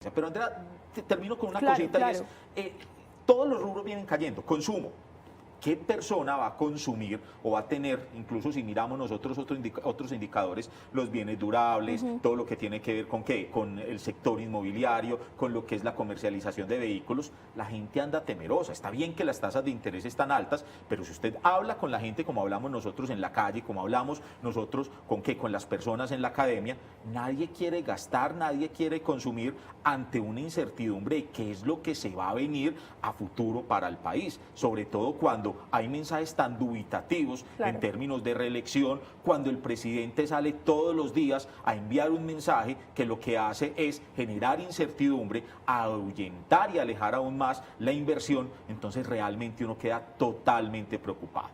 Pero Andrea, termino con una Claro, cosita claro. y es, todos los rubros vienen cayendo, consumo. ¿Qué persona va a consumir o va a tener, incluso si miramos nosotros otros indicadores, los bienes durables, todo lo que tiene que ver con qué, con el sector inmobiliario, con lo que es la comercialización de vehículos? La gente anda temerosa. Está bien que las tasas de interés están altas, pero si usted habla con la gente como hablamos nosotros en la calle, como hablamos nosotros con qué, con las personas en la academia, nadie quiere gastar, nadie quiere consumir ante una incertidumbre de qué es lo que se va a venir a futuro para el país, sobre todo cuando hay mensajes tan dubitativos en términos de reelección, cuando el presidente sale todos los días a enviar un mensaje que lo que hace es generar incertidumbre, ahuyentar y alejar aún más la inversión. Entonces realmente uno queda totalmente preocupado.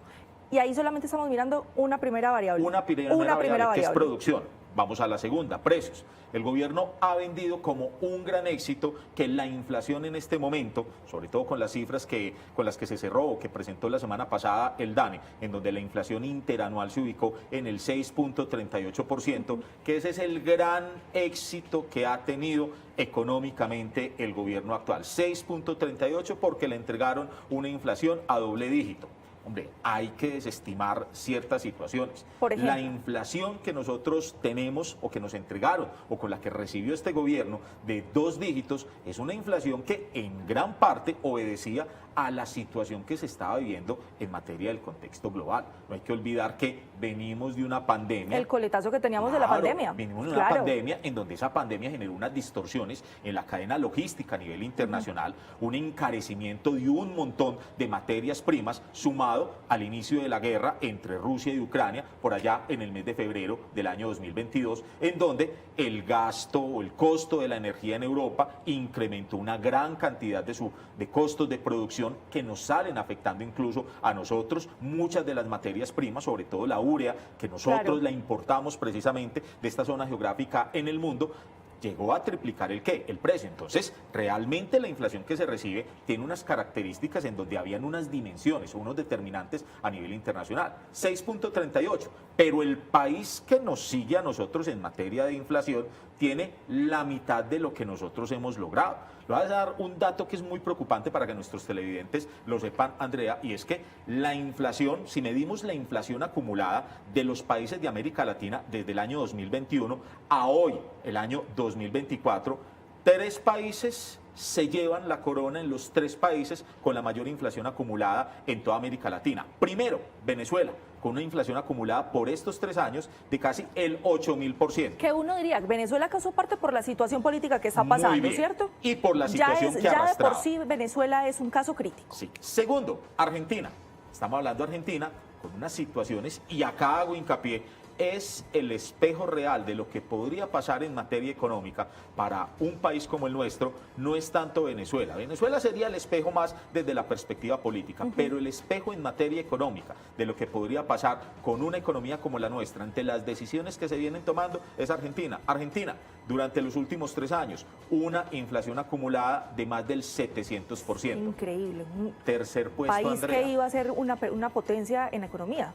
Y ahí solamente estamos mirando una primera variable. Una primera variable, que es producción. Vamos a la segunda, precios. El gobierno ha vendido como un gran éxito que la inflación en este momento, sobre todo con las cifras con las que se cerró o que presentó la semana pasada el DANE, en donde la inflación interanual se ubicó en el 6.38%, que ese es el gran éxito que ha tenido económicamente el gobierno actual. 6.38 porque le entregaron una inflación a doble dígito. Hombre, hay que desestimar ciertas situaciones. Por ejemplo, la inflación que nosotros tenemos o que nos entregaron o con la que recibió este gobierno de 2 dígitos es una inflación que en gran parte obedecía a la situación que se estaba viviendo en materia del contexto global. No hay que olvidar que venimos de una pandemia. El coletazo que teníamos de la pandemia. Venimos de una pandemia en donde esa pandemia generó unas distorsiones en la cadena logística a nivel internacional, un encarecimiento de un montón de materias primas sumado al inicio de la guerra entre Rusia y Ucrania por allá en el mes de febrero del año 2022, en donde el gasto o el costo de la energía en Europa incrementó una gran cantidad de costos de producción que nos salen afectando incluso a nosotros. Muchas de las materias primas, sobre todo la urea, que nosotros la importamos precisamente de esta zona geográfica en el mundo, llegó a triplicar el precio. Entonces, realmente la inflación que se recibe tiene unas características en donde habían unas dimensiones o unos determinantes a nivel internacional. 6.38, pero el país que nos sigue a nosotros en materia de inflación tiene la mitad de lo que nosotros hemos logrado. Le voy a dar un dato que es muy preocupante para que nuestros televidentes lo sepan, Andrea, y es que la inflación, si medimos la inflación acumulada de los países de América Latina desde el año 2021 a hoy, el año 2024, 3 países se llevan la corona en los 3 países con la mayor inflación acumulada en toda América Latina. Primero, Venezuela, con una inflación acumulada por estos 3 años de casi el 8.000%. Que uno diría, Venezuela causó parte por la situación política que está pasando, ¿cierto? Y por la situación que ya arrastraba. de por sí Venezuela es un caso crítico. Sí. Segundo, Argentina. Estamos hablando de Argentina con unas situaciones, y acá hago hincapié, es el espejo real de lo que podría pasar en materia económica para un país como el nuestro. No es tanto Venezuela. Venezuela sería el espejo más desde la perspectiva política, pero el espejo en materia económica de lo que podría pasar con una economía como la nuestra ante las decisiones que se vienen tomando es Argentina. Argentina, durante los últimos 3 años, una inflación acumulada de más del 700%. Increíble. Tercer puesto, país Andrea. que iba a ser una potencia en economía.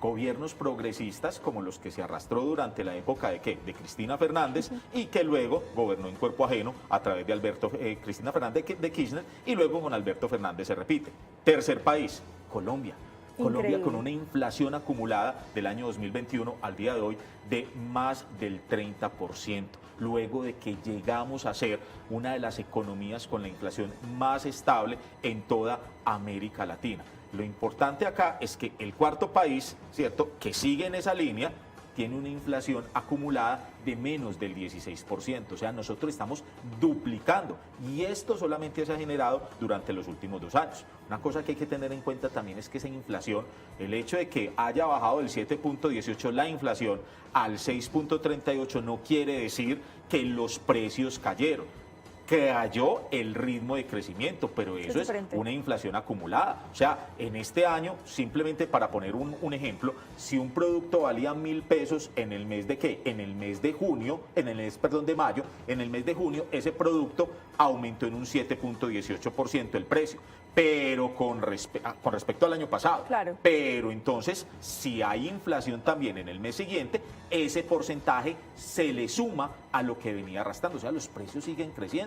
Gobiernos progresistas como los que se arrastró durante la época de Cristina Fernández y que luego gobernó en cuerpo ajeno a través de Cristina Fernández de Kirchner, y luego con Alberto Fernández se repite. Tercer país, Colombia. Colombia con una inflación acumulada del año 2021 al día de hoy de más del 30%, luego de que llegamos a ser una de las economías con la inflación más estable en toda América Latina. Lo importante acá es que el cuarto país, ¿cierto?, que sigue en esa línea, tiene una inflación acumulada de menos del 16%. O sea, nosotros estamos duplicando, y esto solamente se ha generado durante los últimos 2 años. Una cosa que hay que tener en cuenta también es que esa inflación, el hecho de que haya bajado del 7.18 la inflación al 6.38 no quiere decir que los precios cayeron. Cayó el ritmo de crecimiento, pero eso es una inflación acumulada. O sea, en este año, simplemente para poner un ejemplo, si un producto valía 1.000 pesos en el mes de en el mes de junio, de mayo, en el mes de junio, ese producto aumentó en un 7.18% el precio, pero con respecto al año pasado. Claro. Pero entonces, si hay inflación también en el mes siguiente, ese porcentaje se le suma a lo que venía arrastrando. O sea, los precios siguen creciendo.